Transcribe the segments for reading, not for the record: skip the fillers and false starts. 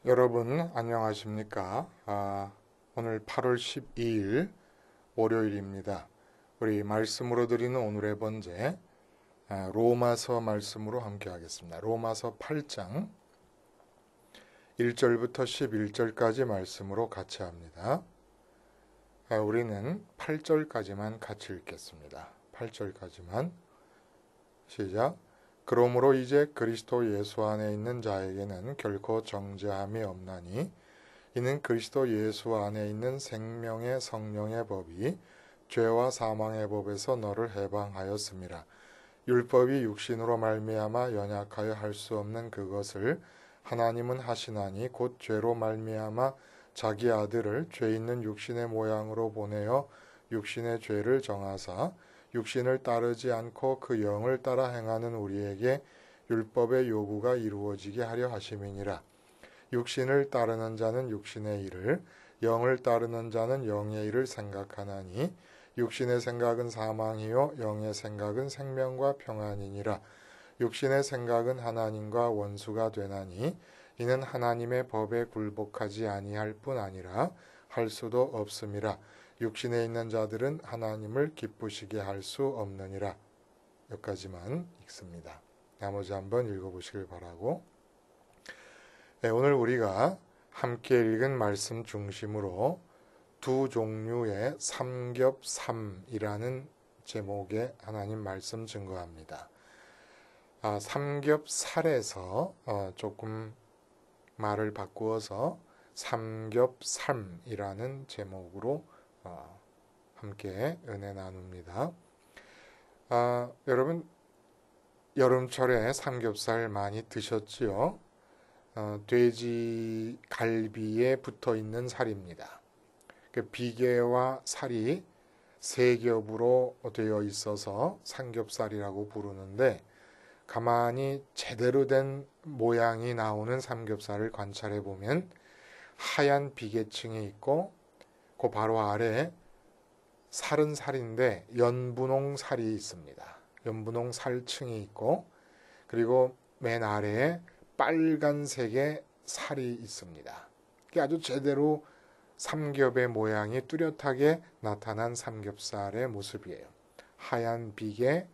여러분 안녕하십니까? 오늘 8월 12일 월요일입니다. 우리 말씀으로 드리는 오늘의 번제 로마서 말씀으로 함께 하겠습니다. 로마서 8장 1절부터 11절까지 말씀으로 같이 합니다. 우리는 8절까지만 같이 읽겠습니다. 8절까지만 시작. 그러므로 이제 그리스도 예수 안에 있는 자에게는 결코 정죄함이 없나니 이는 그리스도 예수 안에 있는 생명의 성령의 법이 죄와 사망의 법에서 너를 해방하였음이라. 율법이 육신으로 말미암아 연약하여 할 수 없는 그것을 하나님은 하시나니 곧 죄로 말미암아 자기 아들을 죄 있는 육신의 모양으로 보내어 육신의 죄를 정하사 육신을 따르지 않고 그 영을 따라 행하는 우리에게 율법의 요구가 이루어지게 하려 하심이니라. 육신을 따르는 자는 육신의 일을, 영을 따르는 자는 영의 일을 생각하나니 육신의 생각은 사망이요 영의 생각은 생명과 평안이니라. 육신의 생각은 하나님과 원수가 되나니 이는 하나님의 법에 굴복하지 아니할 뿐 아니라 할 수도 없음이라. 육신에 있는 자들은 하나님을 기쁘시게 할 수 없느니라. 여기까지만 읽습니다. 나머지 한번 읽어보시길 바라고. 오늘 우리가 함께 읽은 말씀 중심으로 두 종류의 삼겹삼이라는 제목의 하나님 말씀 증거합니다. 삼겹살에서 조금 말을 바꾸어서 삼겹삼이라는 제목으로 함께 은혜 나눕니다. 여러분 여름철에 삼겹살 많이 드셨지요? 돼지 갈비에 붙어 있는 살입니다. 그 비계와 살이 세 겹으로 되어 있어서 삼겹살이라고 부르는데 가만히 제대로 된 모양이 나오는 삼겹살을 관찰해 보면 하얀 비계층이 있고 그 바로 아래에 살은 살인데 연분홍 살이 있습니다. 연분홍 살층이 있고 그리고 맨 아래에 빨간색의 살이 있습니다. 이게 아주 제대로 삼겹의 모양이 뚜렷하게 나타난 삼겹살의 모습이에요. 하얀 비계,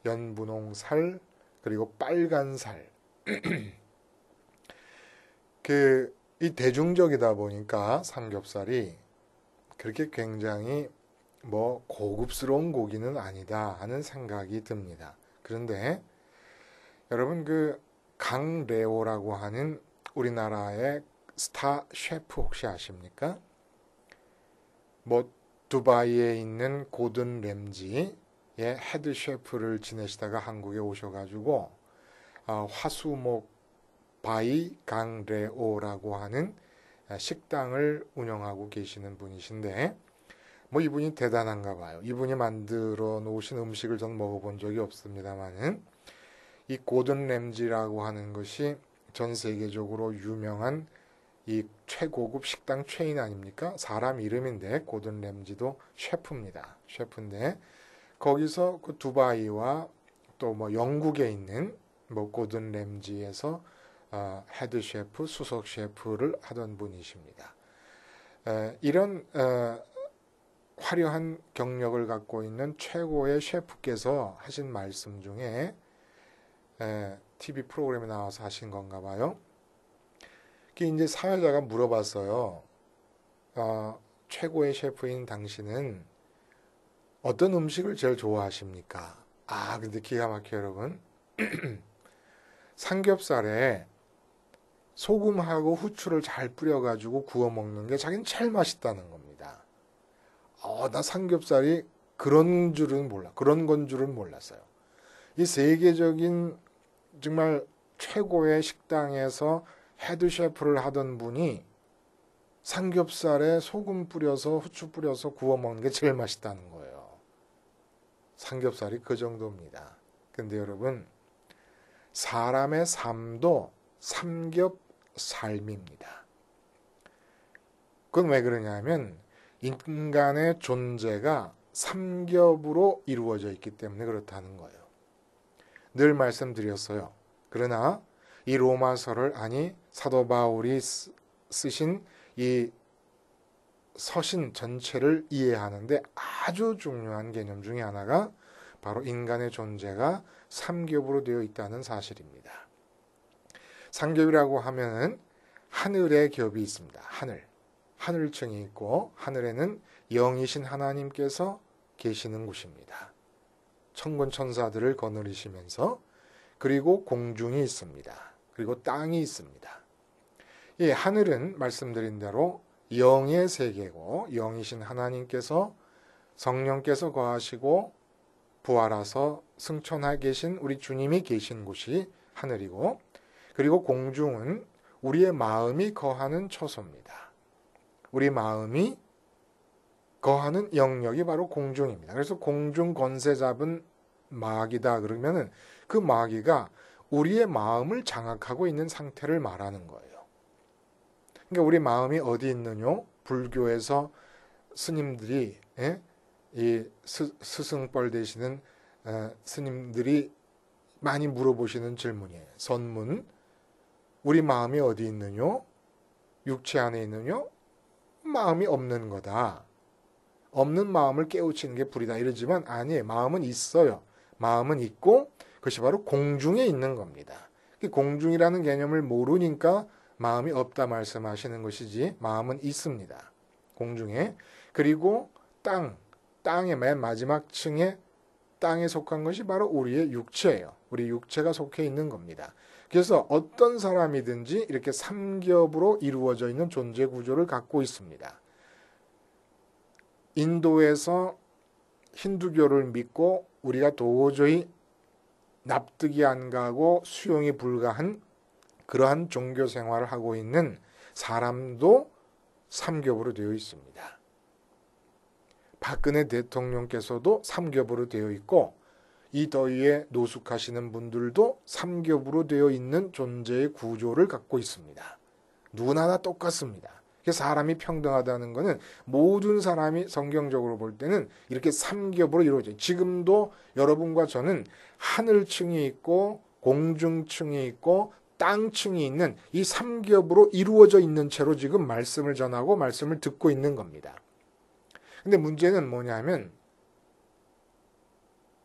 연분홍 살, 그리고 빨간 살. 이 대중적이다 보니까 삼겹살이 그렇게 굉장히 고급스러운 고기는 아니다 하는 생각이 듭니다. 그런데 여러분 강레오라고 하는 우리나라의 스타 셰프 혹시 아십니까? 두바이에 있는 고든 램지의 헤드 셰프를 지내시다가 한국에 오셔가지고 화수목 바이 강레오라고 하는 식당을 운영하고 계시는 분이신데 이분이 대단한가 봐요. 이분이 만들어 놓으신 음식을 저는 먹어본 적이 없습니다만은 이 고든 램지라고 하는 것이 전 세계적으로 유명한 이 최고급 식당 체인 아닙니까? 사람 이름인데 고든 램지도 셰프입니다. 셰프인데 거기서 그 두바이와 또 영국에 있는 고든 램지에서 헤드 셰프, 수석 셰프를 하던 분이십니다. 이런 화려한 경력을 갖고 있는 최고의 셰프께서 하신 말씀 중에 TV 프로그램에 나와서 하신 건가 봐요. 이제 사회자가 물어봤어요. 최고의 셰프인 당신은 어떤 음식을 제일 좋아하십니까? 근데 기가 막혀 여러분. 삼겹살에 소금하고 후추를 잘 뿌려가지고 구워 먹는 게 자기는 제일 맛있다는 겁니다. 나 삼겹살이 그런 건 줄은 몰랐어요. 이 세계적인 정말 최고의 식당에서 헤드 셰프를 하던 분이 삼겹살에 소금 뿌려서 후추 뿌려서 구워 먹는 게 제일 맛있다는 거예요. 삼겹살이 그 정도입니다. 근데 여러분 사람의 삶도 삼겹살입니다. 그건 왜 그러냐면 인간의 존재가 삼겹으로 이루어져 있기 때문에 그렇다는 거예요. 늘 말씀드렸어요. 그러나 이 로마서를 사도 바울이 쓰신 이 서신 전체를 이해하는데 아주 중요한 개념 중에 하나가 바로 인간의 존재가 삼겹으로 되어 있다는 사실입니다. 삼겹이라고 하면은 하늘의 겹이 있습니다. 하늘층이 있고 하늘에는 영이신 하나님께서 계시는 곳입니다. 천군 천사들을 거느리시면서 그리고 공중이 있습니다. 그리고 땅이 있습니다. 이 하늘은 말씀드린 대로 영의 세계고 영이신 하나님께서 성령께서 거하시고 부활하서 승천하 계신 우리 주님이 계신 곳이 하늘이고 그리고 공중은 우리의 마음이 거하는 처소입니다. 우리 마음이 거하는 영역이 바로 공중입니다. 그래서 공중 권세 잡은 마귀다 그러면은 그 마귀가 우리의 마음을 장악하고 있는 상태를 말하는 거예요. 그러니까 우리 마음이 어디 있느냐? 불교에서 스님들이 이 스승뻘 되시는 스님들이 많이 물어보시는 질문이에요. 선문. 우리 마음이 어디 있느냐? 육체 안에 있느냐? 마음이 없는 거다. 없는 마음을 깨우치는 게 불이다. 이러지만 아니에요. 마음은 있어요. 마음은 있고 그것이 바로 공중에 있는 겁니다. 공중이라는 개념을 모르니까 마음이 없다 말씀하시는 것이지 마음은 있습니다. 공중에. 그리고 땅의 맨 마지막 층에 땅에 속한 것이 바로 우리의 육체예요. 우리 육체가 속해 있는 겁니다. 그래서 어떤 사람이든지 이렇게 삼겹으로 이루어져 있는 존재 구조를 갖고 있습니다. 인도에서 힌두교를 믿고 우리가 도저히 납득이 안 가고 수용이 불가한 그러한 종교 생활을 하고 있는 사람도 삼겹으로 되어 있습니다. 박근혜 대통령께서도 삼겹으로 되어 있고 이 더위에 노숙하시는 분들도 삼겹으로 되어 있는 존재의 구조를 갖고 있습니다. 누구나 다 똑같습니다. 사람이 평등하다는 것은 모든 사람이 성경적으로 볼 때는 이렇게 삼겹으로 이루어져요. 지금도 여러분과 저는 하늘층이 있고 공중층이 있고 땅층이 있는 이 삼겹으로 이루어져 있는 채로 지금 말씀을 전하고 말씀을 듣고 있는 겁니다. 근데 문제는 뭐냐면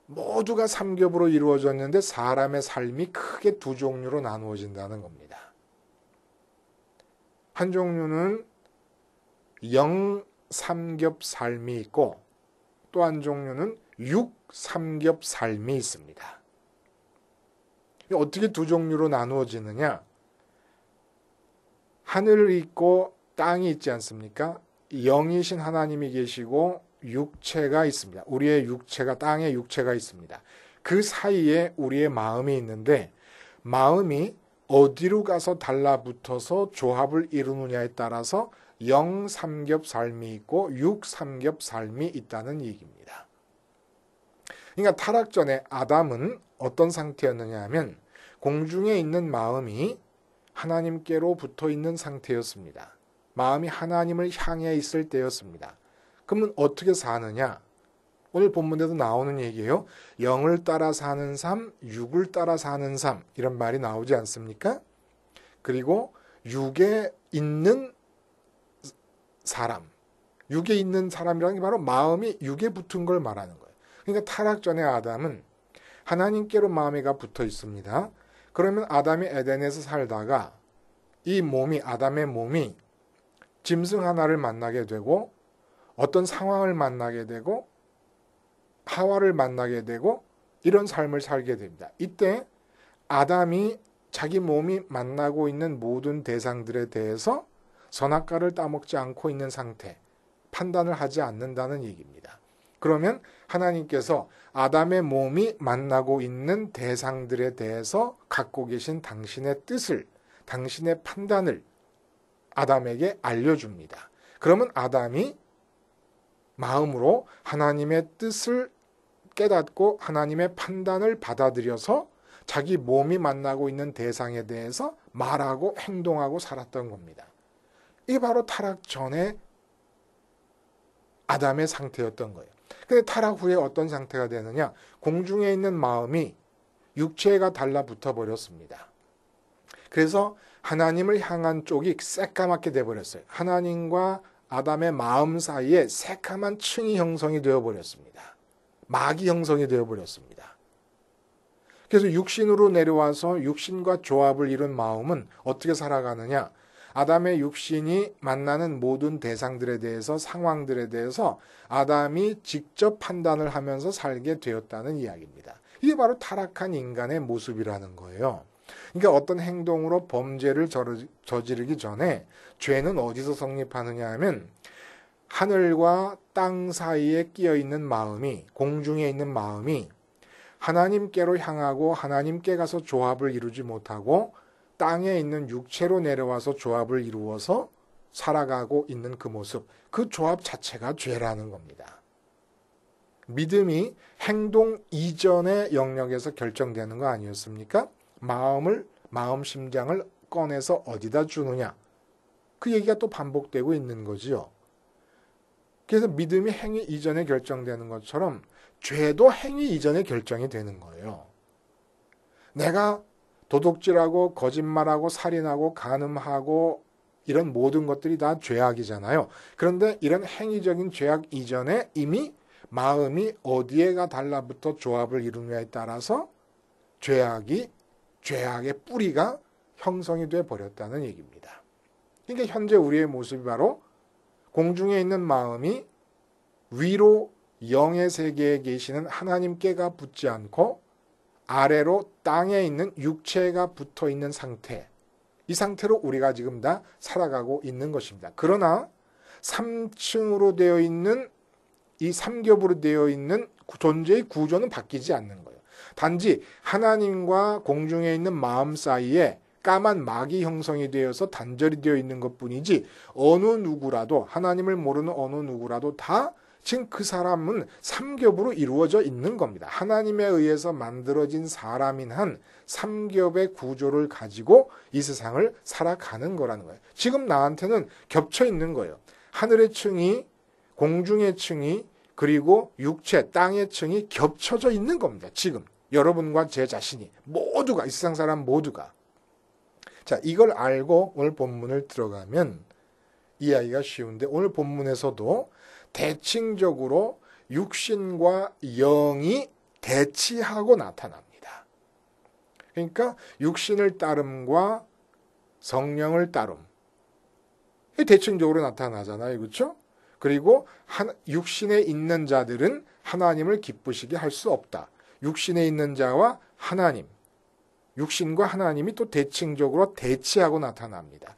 모두가 삼겹으로 이루어졌는데 사람의 삶이 크게 두 종류로 나누어진다는 겁니다. 한 종류는 영삼겹 삶이 있고 또 한 종류는 육삼겹 삶이 있습니다. 어떻게 두 종류로 나누어지느냐? 하늘이 있고 땅이 있지 않습니까? 영이신 하나님이 계시고 육체가 있습니다. 우리의 육체가 땅의 육체가 있습니다. 그 사이에 우리의 마음이 있는데 마음이 어디로 가서 달라붙어서 조합을 이루느냐에 따라서 영삼겹 삶이 있고 육삼겹 삶이 있다는 얘기입니다. 그러니까 타락 전에 아담은 어떤 상태였느냐 하면 공중에 있는 마음이 하나님께로 붙어 있는 상태였습니다. 마음이 하나님을 향해 있을 때였습니다. 그러면 어떻게 사느냐? 오늘 본문에도 나오는 얘기예요. 영을 따라 사는 삶, 육을 따라 사는 삶 이런 말이 나오지 않습니까? 그리고 육에 있는 사람, 육에 있는 사람이라는 게 바로 마음이 육에 붙은 걸 말하는 거예요. 그러니까 타락 전에 아담은 하나님께로 마음이가 붙어 있습니다. 그러면 아담이 에덴에서 살다가 이 몸이 아담의 몸이 짐승 하나를 만나게 되고 어떤 상황을 만나게 되고 하와를 만나게 되고 이런 삶을 살게 됩니다. 이때 아담이 자기 몸이 만나고 있는 모든 대상들에 대해서 선악과를 따먹지 않고 있는 상태, 판단을 하지 않는다는 얘기입니다. 그러면 하나님께서 아담의 몸이 만나고 있는 대상들에 대해서 갖고 계신 당신의 뜻을, 당신의 판단을 아담에게 알려줍니다. 그러면 아담이 마음으로 하나님의 뜻을 깨닫고 하나님의 판단을 받아들여서 자기 몸이 만나고 있는 대상에 대해서 말하고 행동하고 살았던 겁니다. 이게 바로 타락 전에 아담의 상태였던 거예요. 근데 타락 후에 어떤 상태가 되느냐? 공중에 있는 마음이 육체가 달라붙어 버렸습니다. 그래서 하나님을 향한 쪽이 새까맣게 돼버렸어요. 하나님과 아담의 마음 사이에 새까만 층이 형성이 되어버렸습니다. 막이 형성이 되어버렸습니다. 그래서 육신으로 내려와서 육신과 조합을 이룬 마음은 어떻게 살아가느냐? 아담의 육신이 만나는 모든 대상들에 대해서, 상황들에 대해서 아담이 직접 판단을 하면서 살게 되었다는 이야기입니다. 이게 바로 타락한 인간의 모습이라는 거예요. 그러니까 어떤 행동으로 범죄를 저지르기 전에 죄는 어디서 성립하느냐 하면 하늘과 땅 사이에 끼어 있는 마음이, 공중에 있는 마음이 하나님께로 향하고 하나님께 가서 조합을 이루지 못하고 땅에 있는 육체로 내려와서 조합을 이루어서 살아가고 있는 그 모습, 그 조합 자체가 죄라는 겁니다. 믿음이 행동 이전의 영역에서 결정되는 거 아니었습니까? 마음 심장을 꺼내서 어디다 주느냐. 그 얘기가 또 반복되고 있는 거지요. 그래서 믿음이 행위 이전에 결정되는 것처럼 죄도 행위 이전에 결정이 되는 거예요. 내가 도둑질하고 거짓말하고 살인하고 간음하고 이런 모든 것들이 다 죄악이잖아요. 그런데 이런 행위적인 죄악 이전에 이미 마음이 어디에가 달라붙어 조합을 이루느냐에 따라서 죄악의 뿌리가 형성이 돼 버렸다는 얘기입니다. 그러니까 현재 우리의 모습이 바로 공중에 있는 마음이 위로 영의 세계에 계시는 하나님께가 붙지 않고 아래로 땅에 있는 육체가 붙어 있는 상태, 이 상태로 우리가 지금 다 살아가고 있는 것입니다. 그러나 3층으로 되어 있는 이 삼겹으로 되어 있는 존재의 구조는 바뀌지 않는 거예요. 단지 하나님과 공중에 있는 마음 사이에 까만 막이 형성이 되어서 단절이 되어 있는 것뿐이지 어느 누구라도, 하나님을 모르는 어느 누구라도 다 지금 그 사람은 삼겹으로 이루어져 있는 겁니다. 하나님에 의해서 만들어진 사람인 한 삼겹의 구조를 가지고 이 세상을 살아가는 거라는 거예요. 지금 나한테는 겹쳐 있는 거예요. 하늘의 층이, 공중의 층이, 그리고 육체, 땅의 층이 겹쳐져 있는 겁니다. 지금 여러분과 제 자신이, 모두가, 이 세상 사람 모두가. 자, 이걸 알고 오늘 본문을 들어가면 이해하기가 쉬운데, 오늘 본문에서도 대칭적으로 육신과 영이 대치하고 나타납니다. 그러니까 육신을 따름과 성령을 따름, 대칭적으로 나타나잖아요. 그렇죠? 그리고 육신에 있는 자들은 하나님을 기쁘시게 할 수 없다. 육신에 있는 자와 하나님, 육신과 하나님이 또 대칭적으로 대치하고 나타납니다.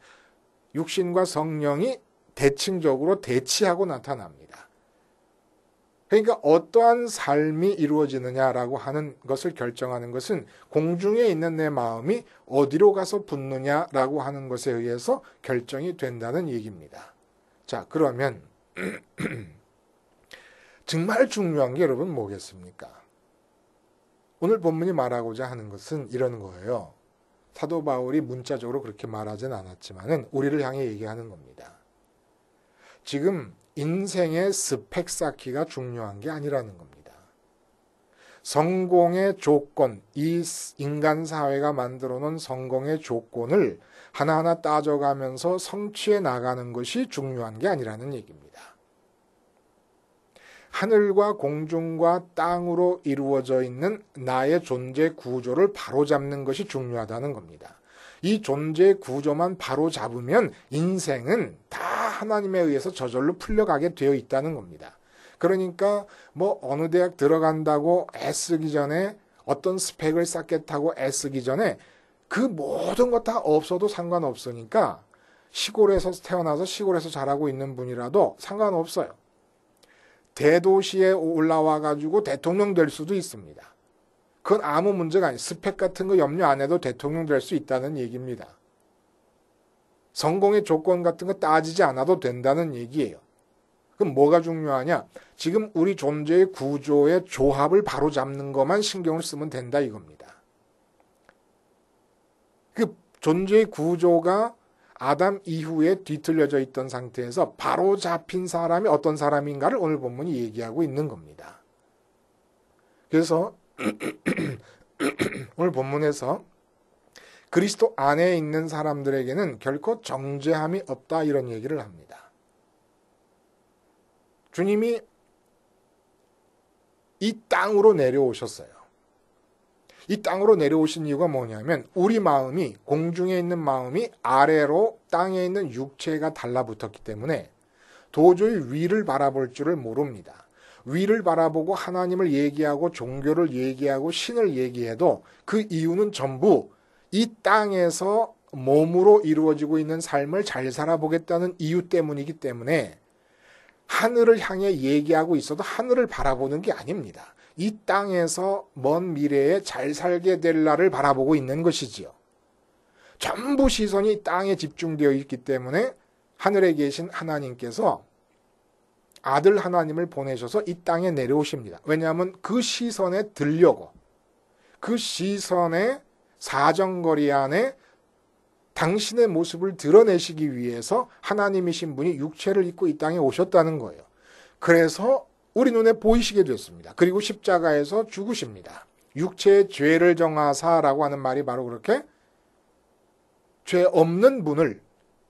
육신과 성령이 대칭적으로 대치하고 나타납니다. 그러니까 어떠한 삶이 이루어지느냐라고 하는 것을 결정하는 것은 공중에 있는 내 마음이 어디로 가서 붙느냐라고 하는 것에 의해서 결정이 된다는 얘기입니다. 자, 그러면 정말 중요한 게 여러분 뭐겠습니까? 오늘 본문이 말하고자 하는 것은 이런 거예요. 사도 바울이 문자적으로 그렇게 말하진 않았지만은 우리를 향해 얘기하는 겁니다. 지금 인생의 스펙 쌓기가 중요한 게 아니라는 겁니다. 성공의 조건, 이 인간 사회가 만들어 놓은 성공의 조건을 하나하나 따져가면서 성취해 나가는 것이 중요한 게 아니라는 얘기입니다. 하늘과 공중과 땅으로 이루어져 있는 나의 존재 구조를 바로잡는 것이 중요하다는 겁니다. 이 존재 구조만 바로잡으면 인생은 다 하나님에 의해서 저절로 풀려가게 되어 있다는 겁니다. 그러니까 뭐 어느 대학 들어간다고 애쓰기 전에, 어떤 스펙을 쌓겠다고 애쓰기 전에 그 모든 것 다 없어도 상관없으니까 시골에서 태어나서 시골에서 자라고 있는 분이라도 상관없어요. 대도시에 올라와 가지고 대통령 될 수도 있습니다. 그건 아무 문제가 아니에요. 스펙 같은 거 염려 안 해도 대통령 될 수 있다는 얘기입니다. 성공의 조건 같은 거 따지지 않아도 된다는 얘기예요. 그럼 뭐가 중요하냐? 지금 우리 존재의 구조의 조합을 바로잡는 것만 신경을 쓰면 된다 이겁니다. 그 존재의 구조가 아담 이후에 뒤틀려져 있던 상태에서 바로 잡힌 사람이 어떤 사람인가를 오늘 본문이 얘기하고 있는 겁니다. 그래서 오늘 본문에서 그리스도 안에 있는 사람들에게는 결코 정죄함이 없다 이런 얘기를 합니다. 주님이 이 땅으로 내려오셨어요. 이 땅으로 내려오신 이유가 뭐냐면 우리 마음이 공중에 있는 마음이 아래로 땅에 있는 육체가 달라붙었기 때문에 도저히 위를 바라볼 줄을 모릅니다. 위를 바라보고 하나님을 얘기하고 종교를 얘기하고 신을 얘기해도 그 이유는 전부 이 땅에서 몸으로 이루어지고 있는 삶을 잘 살아보겠다는 이유 때문이기 때문에 하늘을 향해 얘기하고 있어도 하늘을 바라보는 게 아닙니다. 이 땅에서 먼 미래에 잘 살게 될 날을 바라보고 있는 것이지요. 전부 시선이 땅에 집중되어 있기 때문에 하늘에 계신 하나님께서 아들 하나님을 보내셔서 이 땅에 내려오십니다. 왜냐하면 그 시선에 들려고, 그 시선의 사정거리 안에 당신의 모습을 드러내시기 위해서 하나님이신 분이 육체를 입고 이 땅에 오셨다는 거예요. 그래서 우리 눈에 보이시게 됐습니다. 그리고 십자가에서 죽으십니다. 육체의 죄를 정하사라고 하는 말이 바로 그렇게 죄 없는 분을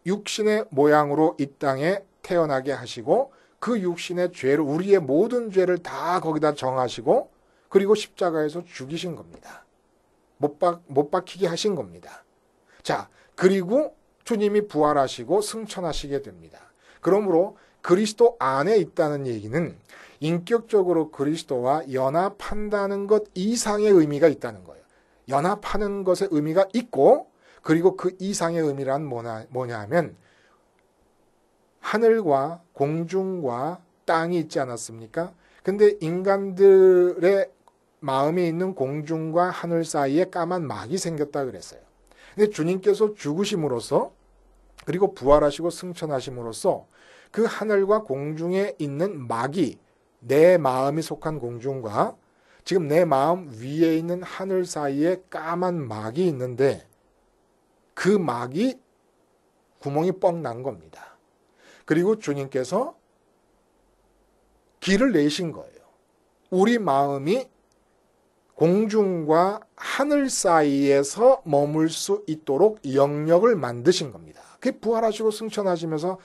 육신의 모양으로 이 땅에 태어나게 하시고 그 육신의 죄를, 우리의 모든 죄를 다 거기다 정하시고 그리고 십자가에서 죽이신 겁니다. 못 박히게 하신 겁니다. 자, 그리고 주님이 부활하시고 승천하시게 됩니다. 그러므로 그리스도 안에 있다는 얘기는 인격적으로 그리스도와 연합한다는 것 이상의 의미가 있다는 거예요. 연합하는 것의 의미가 있고 그리고 그 이상의 의미란 뭐냐 하면 하늘과 공중과 땅이 있지 않았습니까? 근데 인간들의 마음에 있는 공중과 하늘 사이에 까만 막이 생겼다 그랬어요. 근데 주님께서 죽으심으로써 그리고 부활하시고 승천하심으로써 그 하늘과 공중에 있는 막이 내 마음이 속한 공중과 지금 내 마음 위에 있는 하늘 사이에 까만 막이 있는데 그 막이 구멍이 뻥 난 겁니다. 그리고 주님께서 길을 내신 거예요. 우리 마음이 공중과 하늘 사이에서 머물 수 있도록 영역을 만드신 겁니다. 그게 부활하시고 승천하시면서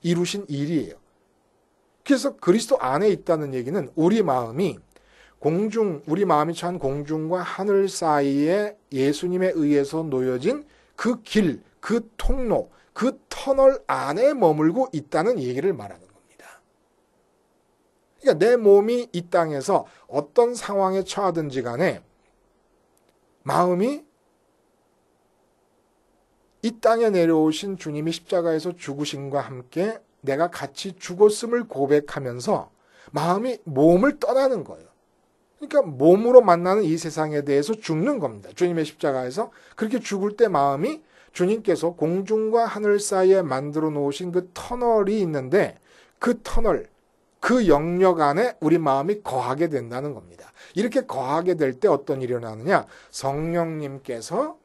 이루신 일이에요. 그래서 그리스도 안에 있다는 얘기는 우리 마음이 처한 공중과 하늘 사이에 예수님에 의해서 놓여진 그 길, 그 통로, 그 터널 안에 머물고 있다는 얘기를 말하는 겁니다. 그러니까 내 몸이 이 땅에서 어떤 상황에 처하든지 간에 마음이 이 땅에 내려오신 주님이 십자가에서 죽으심과 함께 내가 같이 죽었음을 고백하면서 마음이 몸을 떠나는 거예요. 그러니까 몸으로 만나는 이 세상에 대해서 죽는 겁니다. 주님의 십자가에서 그렇게 죽을 때 마음이 주님께서 공중과 하늘 사이에 만들어 놓으신 그 터널이 있는데 그 터널, 그 영역 안에 우리 마음이 거하게 된다는 겁니다. 이렇게 거하게 될 때 어떤 일이 일어나느냐? 성령님께서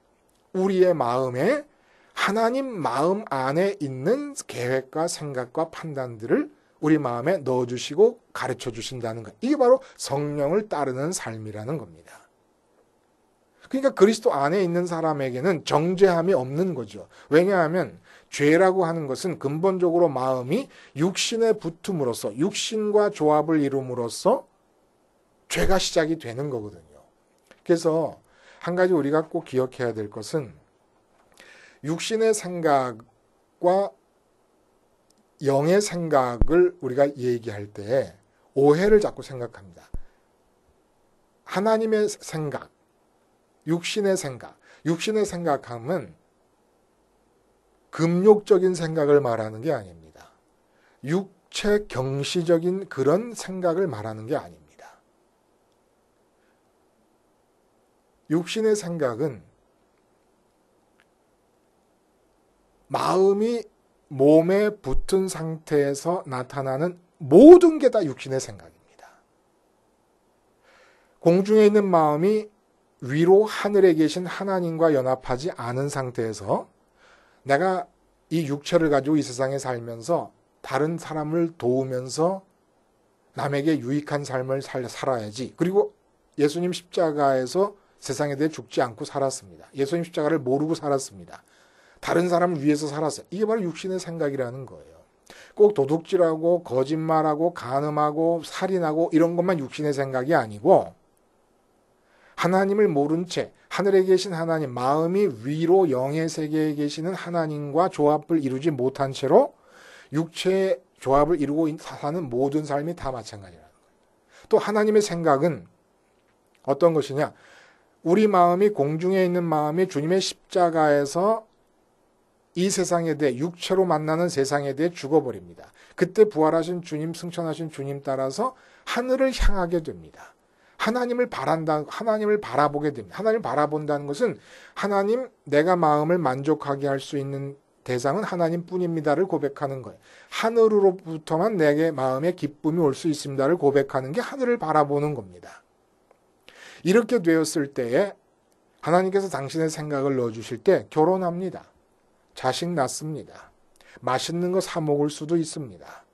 우리의 마음에 하나님 마음 안에 있는 계획과 생각과 판단들을 우리 마음에 넣어주시고 가르쳐 주신다는 것. 이게 바로 성령을 따르는 삶이라는 겁니다. 그러니까 그리스도 안에 있는 사람에게는 정죄함이 없는 거죠. 왜냐하면 죄라고 하는 것은 근본적으로 마음이 육신에 붙음으로써 육신과 조합을 이룸으로써 죄가 시작이 되는 거거든요. 그래서 한 가지 우리가 꼭 기억해야 될 것은 육신의 생각과 영의 생각을 우리가 얘기할 때 오해를 자꾸 생각합니다. 하나님의 생각, 육신의 생각하면 금욕적인 생각을 말하는 게 아닙니다. 육체 경시적인 그런 생각을 말하는 게 아닙니다. 육신의 생각은 마음이 몸에 붙은 상태에서 나타나는 모든 게 다 육신의 생각입니다. 공중에 있는 마음이 위로 하늘에 계신 하나님과 연합하지 않은 상태에서 내가 이 육체를 가지고 이 세상에 살면서 다른 사람을 도우면서 남에게 유익한 삶을 살아야지. 그리고 예수님 십자가에서 세상에 대해 죽지 않고 살았습니다. 예수님 십자가를 모르고 살았습니다. 다른 사람을 위해서 살았어요. 이게 바로 육신의 생각이라는 거예요. 꼭 도둑질하고 거짓말하고 간음하고 살인하고 이런 것만 육신의 생각이 아니고 하나님을 모른 채 하늘에 계신 하나님, 마음이 위로 영의 세계에 계시는 하나님과 조합을 이루지 못한 채로 육체의 조합을 이루고 사는 모든 삶이 다 마찬가지라는 거예요. 또 하나님의 생각은 어떤 것이냐? 우리 마음이 공중에 있는 마음이 주님의 십자가에서 이 세상에 대해 육체로 만나는 세상에 대해 죽어버립니다. 그때 부활하신 주님, 승천하신 주님 따라서 하늘을 향하게 됩니다. 하나님을 바라보게 됩니다. 하나님을 바라본다는 것은 하나님, 내가 마음을 만족하게 할 수 있는 대상은 하나님뿐입니다를 고백하는 거예요. 하늘로부터만 내게 마음에 기쁨이 올 수 있습니다를 고백하는 게 하늘을 바라보는 겁니다. 이렇게 되었을 때에 하나님께서 당신의 생각을 넣어주실 때 결혼합니다. 자식 낳습니다. 맛있는 거 사 먹을 수도 있습니다.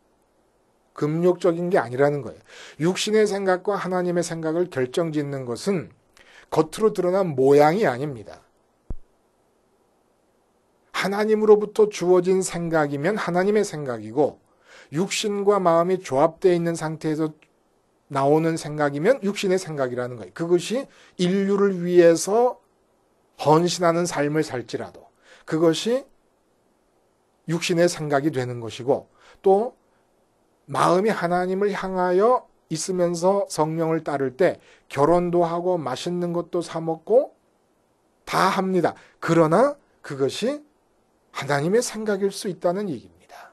금욕적인 게 아니라는 거예요. 육신의 생각과 하나님의 생각을 결정짓는 것은 겉으로 드러난 모양이 아닙니다. 하나님으로부터 주어진 생각이면 하나님의 생각이고 육신과 마음이 조합되어 있는 상태에서 나오는 생각이면 육신의 생각이라는 거예요. 그것이 인류를 위해서 헌신하는 삶을 살지라도 그것이 육신의 생각이 되는 것이고 또 마음이 하나님을 향하여 있으면서 성령을 따를 때 결혼도 하고 맛있는 것도 사 먹고 다 합니다. 그러나 그것이 하나님의 생각일 수 있다는 얘기입니다.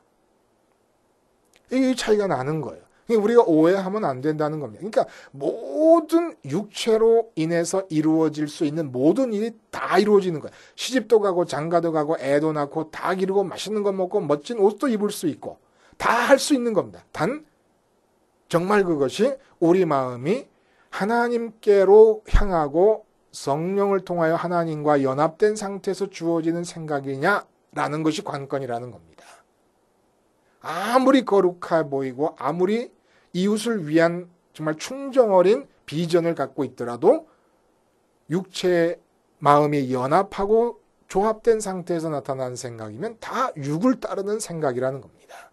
이 차이가 나는 거예요. 우리가 오해하면 안 된다는 겁니다. 그러니까 모든 육체로 인해서 이루어질 수 있는 모든 일이 다 이루어지는 거예요. 시집도 가고 장가도 가고 애도 낳고 다 기르고 맛있는 거 먹고 멋진 옷도 입을 수 있고 다 할 수 있는 겁니다. 단 정말 그것이 우리 마음이 하나님께로 향하고 성령을 통하여 하나님과 연합된 상태에서 주어지는 생각이냐라는 것이 관건이라는 겁니다. 아무리 거룩해 보이고 아무리 이웃을 위한 정말 충정 어린 비전을 갖고 있더라도 육체의 마음이 연합하고 조합된 상태에서 나타나는 생각이면 다 육을 따르는 생각이라는 겁니다.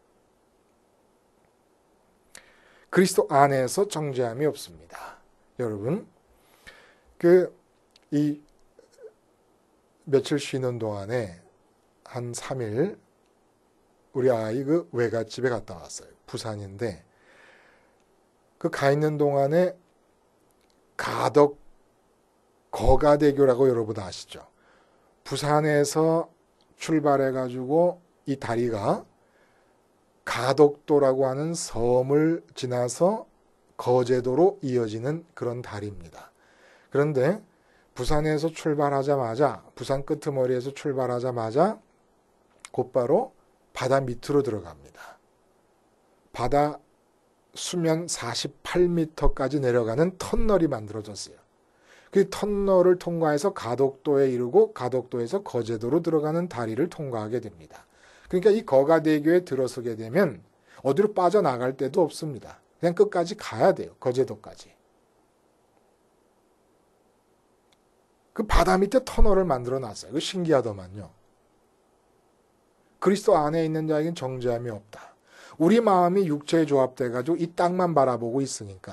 그리스도 안에서 정죄함이 없습니다. 여러분, 이 며칠 쉬는 동안에 한 3일 우리 아이 외갓집에 갔다 왔어요. 부산인데 가 있는 동안에 거가대교라고 여러분 아시죠? 부산에서 출발해가지고 이 다리가 가덕도라고 하는 섬을 지나서 거제도로 이어지는 그런 다리입니다. 그런데 부산에서 출발하자마자 부산 끄트머리에서 출발하자마자 곧바로 바다 밑으로 들어갑니다. 바다 수면 48m까지 내려가는 터널이 만들어졌어요. 그 터널을 통과해서 가덕도에 이르고 가덕도에서 거제도로 들어가는 다리를 통과하게 됩니다. 그러니까 이 거가대교에 들어서게 되면 어디로 빠져나갈 데도 없습니다. 그냥 끝까지 가야 돼요. 거제도까지. 그 바다 밑에 터널을 만들어 놨어요. 그 신기하더만요. 그리스도 안에 있는 자에겐 정죄함이 없다. 우리 마음이 육체에 조합돼가지고 이 땅만 바라보고 있으니까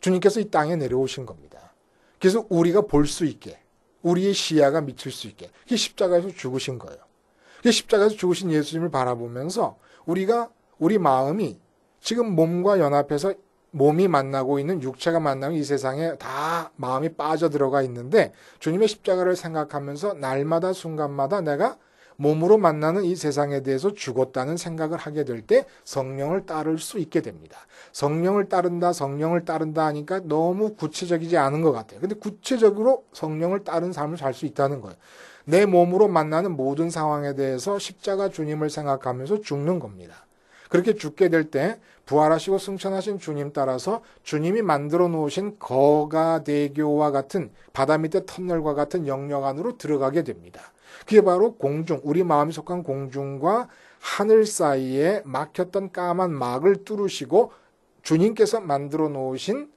주님께서 이 땅에 내려오신 겁니다. 그래서 우리가 볼 수 있게, 우리의 시야가 미칠 수 있게 이 십자가에서 죽으신 거예요. 이 십자가에서 죽으신 예수님을 바라보면서 우리 마음이 지금 몸과 연합해서 몸이 만나고 있는 육체가 만나면 이 세상에 다 마음이 빠져들어가 있는데 주님의 십자가를 생각하면서 날마다 순간마다 내가 몸으로 만나는 이 세상에 대해서 죽었다는 생각을 하게 될 때 성령을 따를 수 있게 됩니다. 성령을 따른다 하니까 너무 구체적이지 않은 것 같아요. 근데 구체적으로 성령을 따른 삶을 살 수 있다는 거예요. 내 몸으로 만나는 모든 상황에 대해서 십자가 주님을 생각하면서 죽는 겁니다. 그렇게 죽게 될 때 부활하시고 승천하신 주님 따라서 주님이 만들어 놓으신 거가대교와 같은 바다 밑에 터널과 같은 영역 안으로 들어가게 됩니다. 그게 바로 공중, 우리 마음이 속한 공중과 하늘 사이에 막혔던 까만 막을 뚫으시고 주님께서 만들어 놓으신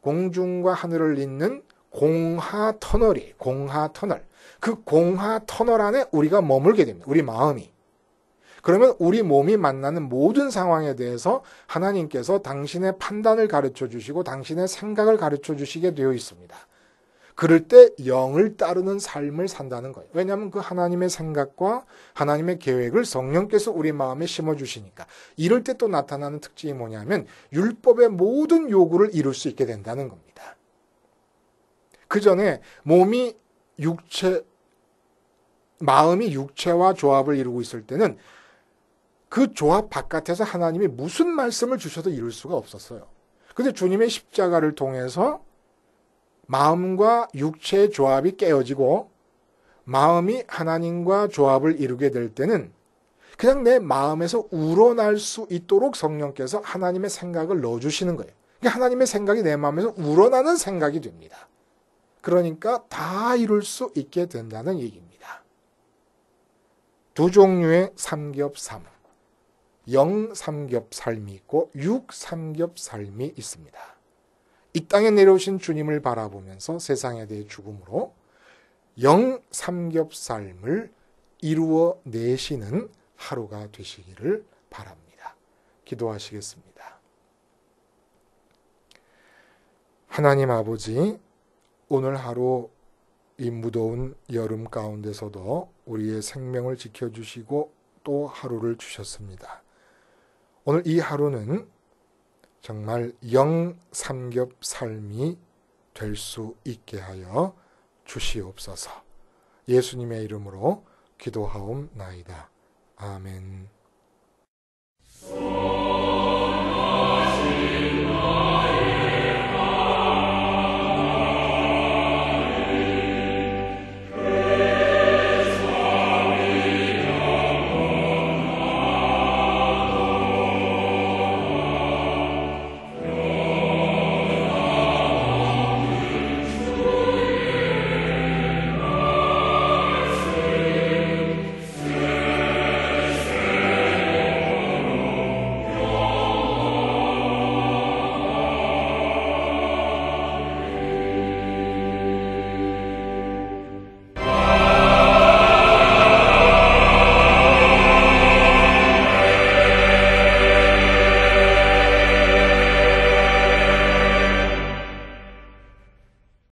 공중과 하늘을 잇는 공하 터널이 공하 터널. 그 공하 터널 안에 우리가 머물게 됩니다. 우리 마음이. 그러면 우리 몸이 만나는 모든 상황에 대해서 하나님께서 당신의 판단을 가르쳐 주시고 당신의 생각을 가르쳐 주시게 되어 있습니다. 그럴 때 영을 따르는 삶을 산다는 거예요. 왜냐하면 그 하나님의 생각과 하나님의 계획을 성령께서 우리 마음에 심어주시니까. 이럴 때 또 나타나는 특징이 뭐냐면 율법의 모든 요구를 이룰 수 있게 된다는 겁니다. 그 전에 마음이 육체와 조합을 이루고 있을 때는 그 조합 바깥에서 하나님이 무슨 말씀을 주셔도 이룰 수가 없었어요. 그런데 주님의 십자가를 통해서 마음과 육체의 조합이 깨어지고 마음이 하나님과 조합을 이루게 될 때는 그냥 내 마음에서 우러날 수 있도록 성령께서 하나님의 생각을 넣어주시는 거예요. 그러니까 하나님의 생각이 내 마음에서 우러나는 생각이 됩니다. 그러니까 다 이룰 수 있게 된다는 얘기입니다. 두 종류의 삼겹삼, 영 삼겹살미 있고 육 삼겹살미 있습니다. 이 땅에 내려오신 주님을 바라보면서 세상에 대해 죽음으로 영 삼겹살을 이루어 내시는 하루가 되시기를 바랍니다. 기도하시겠습니다. 하나님 아버지, 오늘 하루 이 무더운 여름 가운데서도 우리의 생명을 지켜주시고 또 하루를 주셨습니다. 오늘 이 하루는 정말 영 삼겹 삶이 될 수 있게 하여 주시옵소서. 예수님의 이름으로 기도하옵나이다. 아멘.